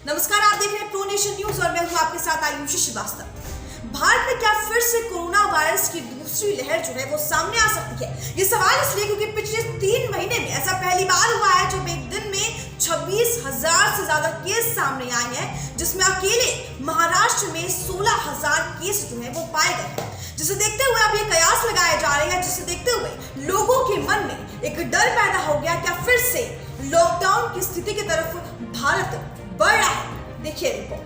नमस्कार, आप देख रहे हैं प्रो नेशन न्यूज और मैं हूं आपके साथ आयुषी श्रीवास्तव। भारत में क्या फिर से कोरोना वायरस की दूसरी लहर जो है वो सामने आ सकती है? ये सवाल इसलिए क्योंकि पिछले 3 महीने में ऐसा पहली बार हुआ है जब एक दिन में 26,000 से ज्यादा केस सामने आए हैं, जिसमें अकेले महाराष्ट्र में 16,000 केस जो है वो पाए गए हैं। जिसे देखते हुए अब ये कयास लगाए जा रहे हैं, जिसे देखते हुए लोगों के मन में एक डर पैदा हो गया, क्या फिर से लॉकडाउन की स्थिति की तरफ भारत बढ़ रहा है? देखिए रिपोर्ट।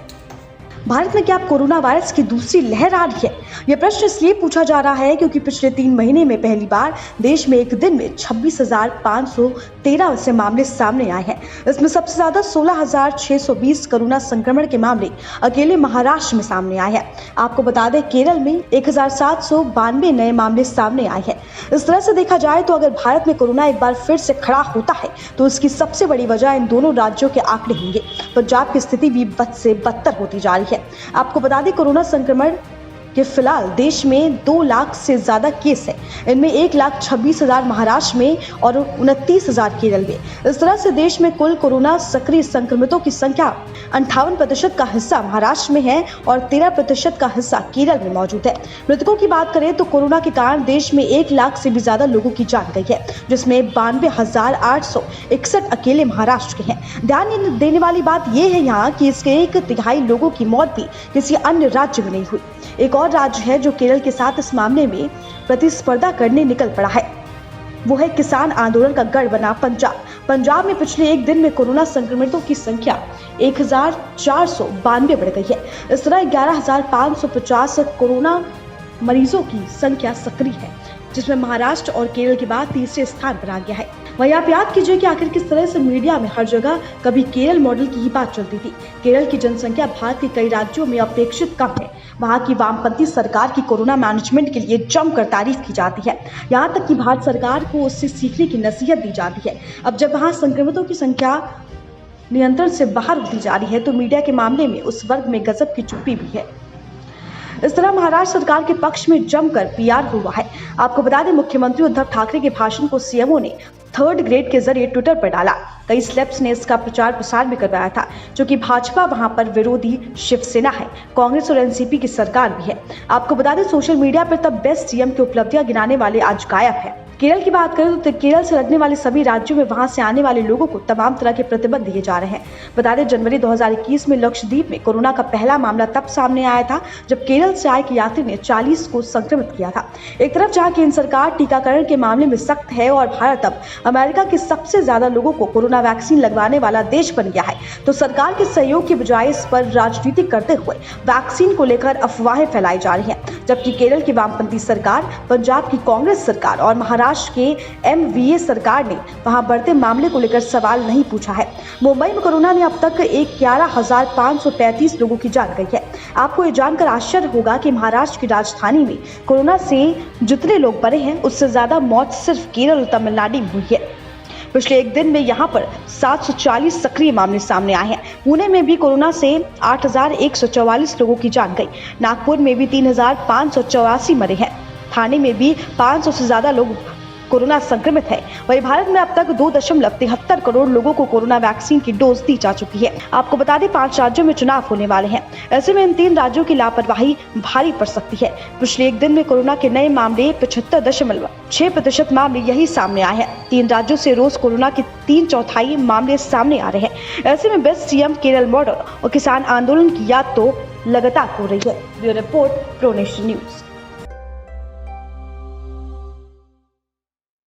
भारत में क्या कोरोना वायरस की दूसरी लहर आ रही है? यह प्रश्न इसलिए पूछा जा रहा है क्योंकि पिछले 3 महीने में पहली बार देश में एक दिन में 26,513 ऐसे मामले सामने आए हैं। इसमें सबसे ज्यादा 16,620 कोरोना संक्रमण के मामले अकेले महाराष्ट्र में सामने आए हैं। आपको बता दें, केरल में 1,792 नए मामले सामने आए हैं। इस तरह से देखा जाए तो अगर भारत में कोरोना एक बार फिर से खड़ा होता है तो इसकी सबसे बड़ी वजह इन दोनों राज्यों के आंकड़े होंगे। पंजाब की स्थिति भी बद से बदतर होती जा रही है। आपको बता दें, कोरोना संक्रमण के फिलहाल देश में 2 लाख से ज्यादा केस है। इनमें 1,26,000 महाराष्ट्र में और 29,000 केरल में। इस तरह से देश में कुल कोरोना सक्रिय संक्रमितों की संख्या 58% का हिस्सा महाराष्ट्र में है और 13% का हिस्सा केरल में मौजूद है। मृतकों की बात करें तो कोरोना के कारण देश में 1 लाख से भी ज्यादा लोगों की जान गई है, जिसमें 92,861 अकेले महाराष्ट्र के हैं। ध्यान देने वाली बात यह है यहाँ कि इसके 1/3 लोगों की मौत भी किसी अन्य राज्य में नहीं हुई। एक और राज्य है जो केरल के साथ इस मामले में प्रतिस्पर्धा करने निकल पड़ा है, वो है किसान आंदोलन का गढ़ बना पंजाब। पंजाब में पिछले एक दिन में कोरोना संक्रमितों की संख्या 1,492 बढ़ गई है। इस तरह 11,550 कोरोना मरीजों की संख्या सक्रिय है, जिसमें महाराष्ट्र और केरल के बाद तीसरे स्थान पर आ गया है। वहीं आप याद कीजिए कि आखिर किस तरह से मीडिया में हर जगह कभी केरल मॉडल की ही बात चलती थी। केरल की जनसंख्या भारत के कई राज्यों में अपेक्षित कम है। वहां की वामपंथी सरकार की कोरोना मैनेजमेंट के लिए जमकर तारीफ की जाती है। यहाँ तक कि भारत सरकार को उससे सीखने की नसीहत दी जाती है। अब जब वहाँ संक्रमितों की संख्या नियंत्रण से बाहर होती जा रही है तो मीडिया के मामले में उस वर्ग में गजब की चुप्पी भी है। इस तरह महाराष्ट्र सरकार के पक्ष में जमकर पीआर हुआ है। आपको बता दें, मुख्यमंत्री उद्धव ठाकरे के भाषण को सीएमओ ने 3rd ग्रेड के जरिए ट्विटर पर डाला। कई स्लेब्स ने इसका प्रचार प्रसार भी करवाया था, जो कि भाजपा वहां पर विरोधी शिवसेना है, कांग्रेस और एनसीपी की सरकार भी है। आपको बता दें, सोशल मीडिया पर तब बेस्ट सीएम की उपलब्धियां गिनाने वाले आज गायब है। केरल की बात करें तो केरल से लगने वाले सभी राज्यों में वहां से आने वाले लोगों को तमाम तरह के प्रतिबंध दिए जा रहे हैं। बता दें, जनवरी 2021 में लक्षद्वीप में कोरोना का पहला मामला तब सामने आया था जब केरल से आए एक यात्री ने 40 को संक्रमित किया था। एक तरफ जहां केंद्र सरकार टीकाकरण के मामले में सख्त है और भारत अब अमेरिका के सबसे ज्यादा लोगों को कोरोना वैक्सीन लगवाने वाला देश बन गया है, तो सरकार के सहयोग के बजाय इस पर राजनीति करते हुए वैक्सीन को लेकर अफवाहें फैलाई जा रही हैं। जबकि केरल की वामपंथी सरकार, पंजाब की कांग्रेस सरकार और महाराष्ट्र के एमवीए सरकार ने वहां बढ़ते मामले को लेकर सवाल नहीं पूछा है। मुंबई में कोरोना ने अब तक 11,535 लोगों की जान गई है। आपको ये जानकर आश्चर्य होगा कि महाराष्ट्र की राजधानी में कोरोना से जितने लोग मरे हैं उससे ज्यादा मौत सिर्फ केरल और तमिलनाडु में हुई है। पिछले एक दिन में यहाँ पर 740 सक्रिय मामले सामने आए हैं। पुणे में भी कोरोना से 8,144 लोगों की जान गई। नागपुर में भी 3,584 मरे हैं। ठाणे में भी 500 से ज्यादा लोग कोरोना संक्रमित है। वहीं भारत में अब तक 2.73 करोड़ लोगों को कोरोना वैक्सीन की डोज दी जा चुकी है। आपको बता दें, 5 राज्यों में चुनाव होने वाले हैं। ऐसे में इन 3 राज्यों की लापरवाही भारी पड़ सकती है। पिछले एक दिन में कोरोना के नए मामले 75.6% मामले यही सामने आए हैं। 3 राज्यों से रोज कोरोना के 3/4 मामले सामने आ रहे हैं। ऐसे में बेस्ट सीएम, केरल मॉडल और किसान आंदोलन की याद तो लगातार हो रही है। Bureau report, pro nation news.